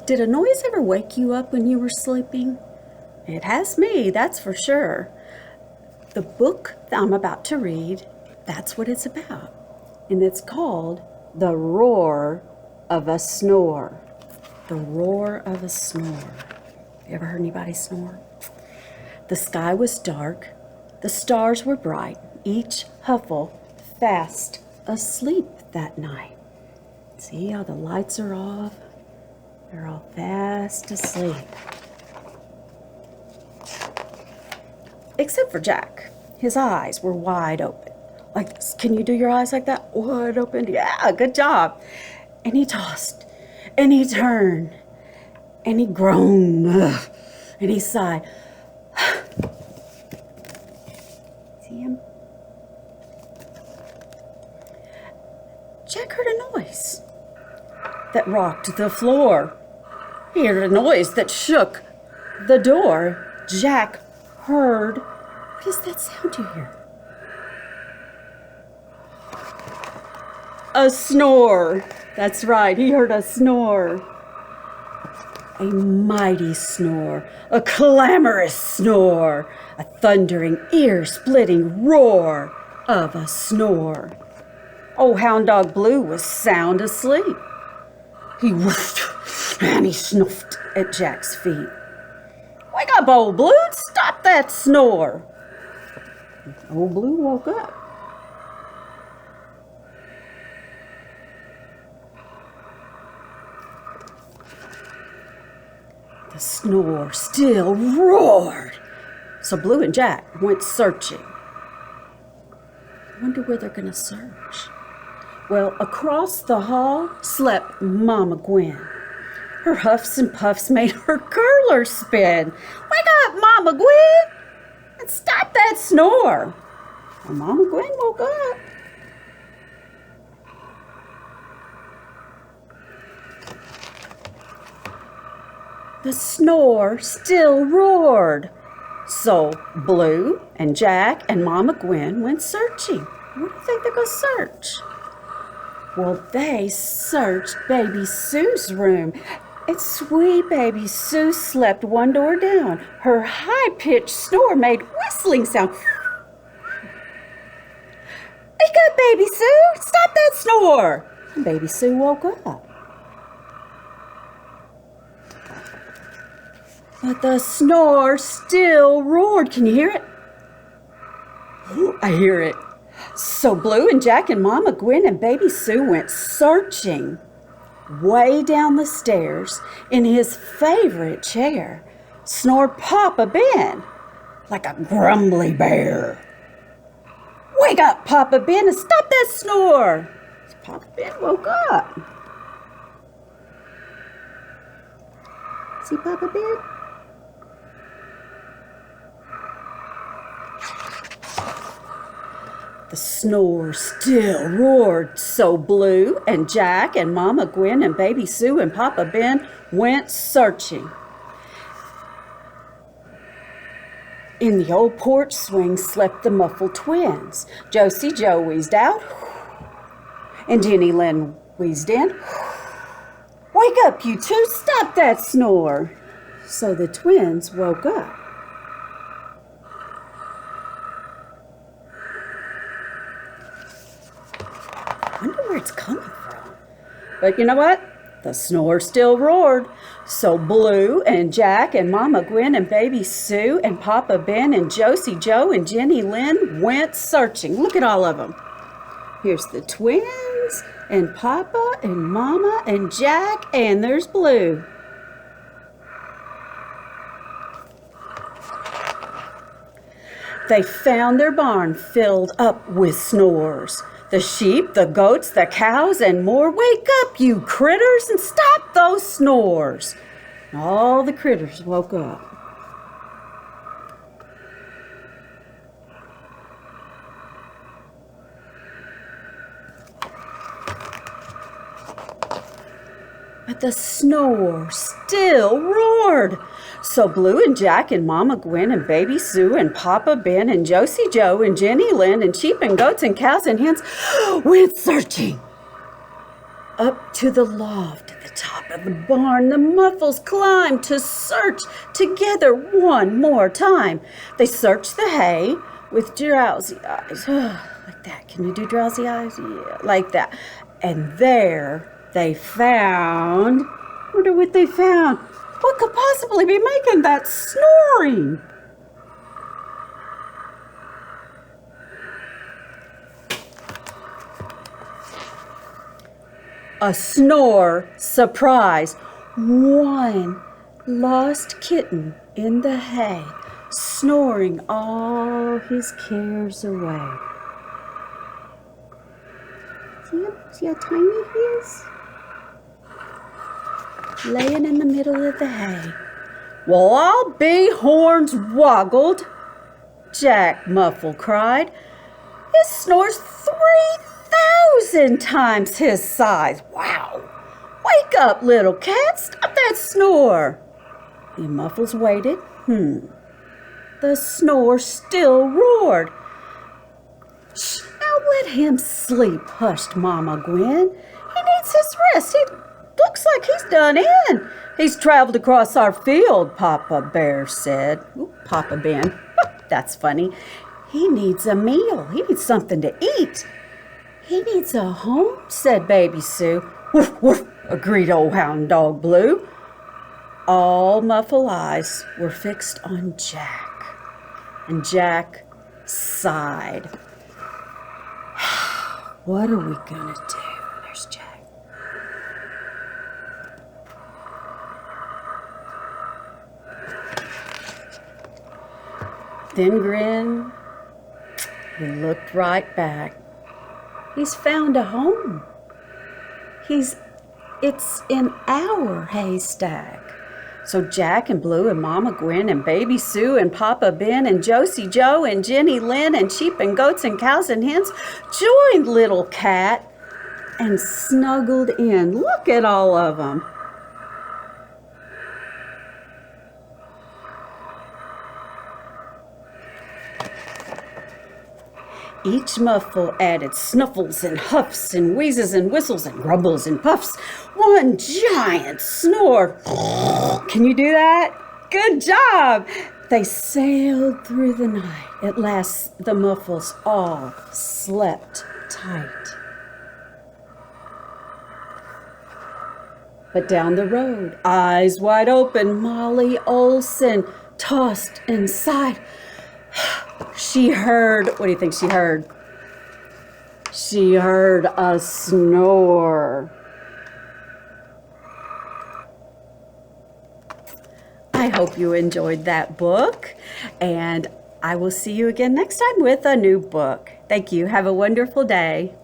Did a noise ever wake you up when you were sleeping? It has me, that's for sure. The book that I'm about to read, that's what it's about. And it's called The Roar of a Snore. The Roar of a Snore. You ever heard anybody snore? The sky was dark. The stars were bright, each huffle fast asleep that night. See how the lights are off? They're all fast asleep. Except for Jack. His eyes were wide open. Like this. Can you do your eyes like that? Wide open? Yeah, good job. And he tossed, and he turned, and he groaned, and he sighed. See him? Jack heard a noise that rocked the floor. He heard a noise that shook the door. Jack heard. What is that sound you hear? A snore. That's right, he heard a snore. A mighty snore, a clamorous snore, a thundering, ear-splitting roar of a snore. Old Hound Dog Blue was sound asleep. He whooshed and he snuffed at Jack's feet. Wake up, Old Blue, and stop that snore. Old Blue woke up. The snore still roared. So Blue and Jack went searching. I wonder where they're going to search. Well, across the hall slept Mama Gwen. Her huffs and puffs made her curler spin. Wake up, Mama Gwen, and stop that snore. Well, Mama Gwen woke up. The snore still roared. So Blue and Jack and Mama Gwen went searching. What do you think they're going to search? Well, they searched Baby Sue's room. And sweet Baby Sue slept one door down. Her high-pitched snore made whistling sound. Wake up, Baby Sue! Stop that snore! And Baby Sue woke up. But the snore still roared. Can you hear it? Ooh, I hear it. So Blue and Jack and Mama Gwen and Baby Sue went searching. Way down the stairs, in his favorite chair, snored Papa Ben like a grumbly bear. Wake up, Papa Ben, and stop that snore. Papa Ben woke up. See Papa Ben? The snore still roared, so Blue and Jack and Mama Gwen and Baby Sue and Papa Ben went searching. In the old porch swing slept the muffled twins. Josie Joe wheezed out, and Jenny Lynn wheezed in. Wake up, you two, stop that snore. So the twins woke up. I wonder where it's coming from. But you know what? The snore still roared. So Blue and Jack and Mama Gwen and Baby Sue and Papa Ben and Josie Joe and Jenny Lynn went searching. Look at all of them. Here's the twins and Papa and Mama and Jack, and there's Blue. They found their barn filled up with snores. The sheep, the goats, the cows, and more. Wake up, you critters, and stop those snores. And all the critters woke up. But the snore still roared. So Blue and Jack and Mama Gwen and Baby Sue and Papa Ben and Josie Joe and Jenny Lynn and sheep and goats and cows and hens went searching up to the loft at the top top of the barn, the Muffles climbed to search together one more time. They searched the hay with drowsy eyes. Like that. Can you do drowsy eyes? Yeah, like that. And there they found... Wonder what they found. What could possibly be making that snoring? A snore surprise. One lost kitten in the hay, snoring all his cares away. See how tiny he is? Laying in the middle of the hay. Well, I'll be horns woggled, Jack Muffle cried. His snore's 3,000 times his size. Wow! Wake up, little cat. Stop that snore. The Muffles waited. The snore still roared. Shh, now let him sleep, hushed Mama Gwen. He needs his rest. He looks like he's done in. He's traveled across our field, Papa Bear said. Ooh, Papa Ben. That's funny. He needs a meal. He needs something to eat. He needs a home, said Baby Sue. Woof, woof, agreed old Hound Dog Blue. All Muffle eyes were fixed on Jack, and Jack sighed. What are we gonna do? There's Jack. Then Grin, he looked right back. He's found a home. It's in our haystack. So Jack and Blue and Mama Gwen and Baby Sue and Papa Ben and Josie Joe and Jenny Lynn and sheep and goats and cows and hens joined Little Cat and snuggled in. Look at all of them. Each Muffle added snuffles and huffs and wheezes and whistles and grumbles and puffs. One giant snore. Can you do that? Good job! They sailed through the night. At last, the Muffles all slept tight. But down the road, eyes wide open, Molly Olsen tossed and sighed. She heard, what do you think she heard? She heard a snore. I hope you enjoyed that book, and I will see you again next time with a new book. Thank you. Have a wonderful day.